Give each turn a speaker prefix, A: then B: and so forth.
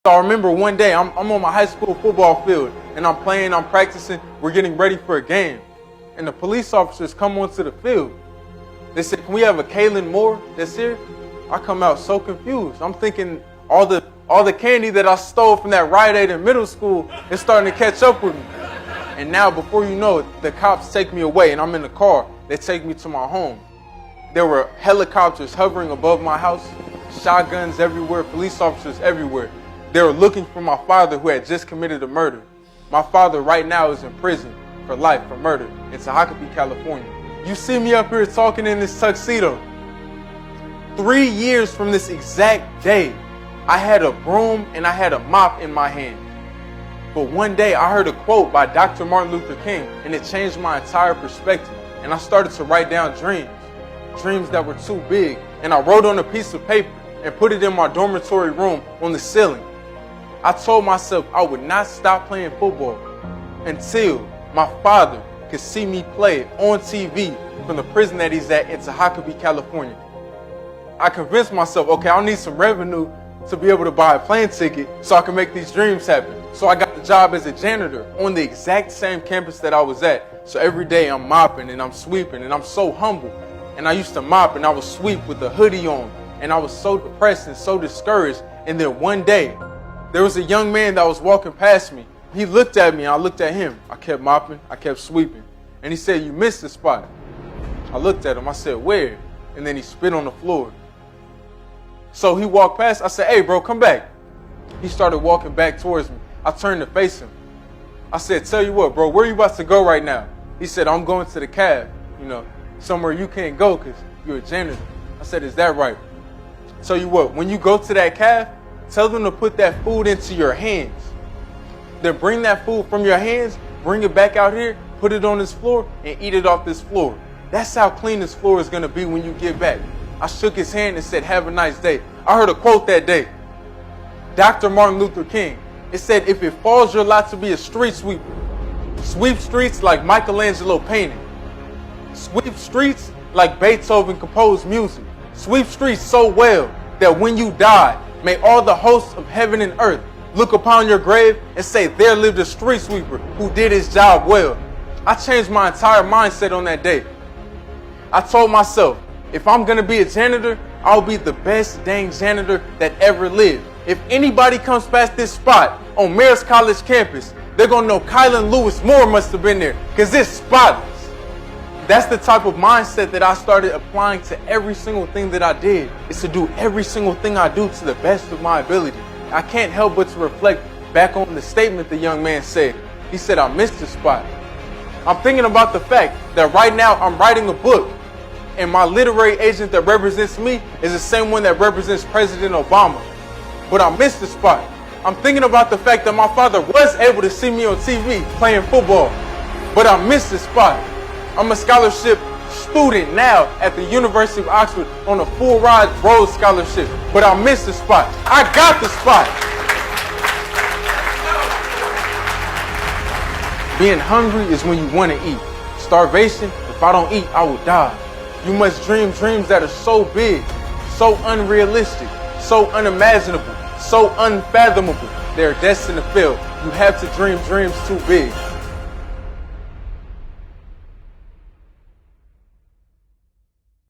A: So I remember one day I'm on my high school football field and I'm playing, I'm practicing, we're getting ready for a game. And the police officers come onto the field. They said, "Can we have a Kalen Moore that's here?" I come out so confused. I'm thinking all the candy that I stole from that Rite Aid in middle school is starting to catch up with me. And now, before you know it, the cops take me away and I'm in the car. They take me to my home. There were helicopters hovering above my house, shotguns everywhere, police officers everywhere. They were looking for my father who had just committed a murder. My father right now is in prison for life for murder in Tehachapi, California. You see me up here talking in this tuxedo. 3 years from this exact day, I had a broom and I had a mop in my hand. But one day I heard a quote by Dr. Martin Luther King and it changed my entire perspective. And I started to write down dreams that were too big. And I wrote on a piece of paper and put it in my dormitory room on the ceiling. I told myself I would not stop playing football until my father could see me play on TV from the prison that he's at in Tehachapi, California. I convinced myself, okay, I'll need some revenue to be able to buy a plane ticket so I can make these dreams happen. So I got the job as a janitor on the exact same campus that I was at. So every day I'm mopping and I'm sweeping and I'm so humble. And I used to mop and I would sweep with a hoodie on. And I was so depressed and so discouraged. And then one day, there was a young man that was walking past me. He looked at me and I looked at him. I kept mopping, I kept sweeping. And he said, "You missed the spot." I looked at him, I said, "Where?" And then he spit on the floor. So he walked past, I said, "Hey bro, come back." He started walking back towards me. I turned to face him. I said, "Tell you what, bro, where are you about to go right now?" He said, "I'm going to the cab, somewhere you can't go because you're a janitor." I said, "Is that right?" Tell you what, when you go to that cab, tell them to put that food into your hands. Then bring that food from your hands, bring it back out here, put it on this floor, and eat it off this floor. That's how clean this floor is going to be when you get back. I shook his hand and said, "Have a nice day." I heard a quote that day. Dr. Martin Luther King. It said, "If it falls your lot to be a street sweeper, sweep streets like Michelangelo painted. Sweep streets like Beethoven composed music. Sweep streets so well that when you die, may all the hosts of heaven and earth look upon your grave and say, there lived a street sweeper who did his job well." I changed my entire mindset on that day. I told myself, if I'm going to be a janitor, I'll be the best dang janitor that ever lived. If anybody comes past this spot on Marist College campus, they're going to know Kylan Lewis Moore must have been there because it's spotless. That's the type of mindset that I started applying to every single thing that I did, is to do every single thing I do to the best of my ability. I can't help but to reflect back on the statement the young man said. He said, "I missed the spot." I'm thinking about the fact that right now I'm writing a book and my literary agent that represents me is the same one that represents President Obama. But I missed the spot. I'm thinking about the fact that my father was able to see me on TV playing football, but I missed the spot. I'm a scholarship student now at the University of Oxford on a full ride Rhodes scholarship, but I missed the spot. I got the spot. Being hungry is when you want to eat. Starvation, if I don't eat, I will die. You must dream dreams that are so big, so unrealistic, so unimaginable, so unfathomable. They are destined to fail. You have to dream dreams too big.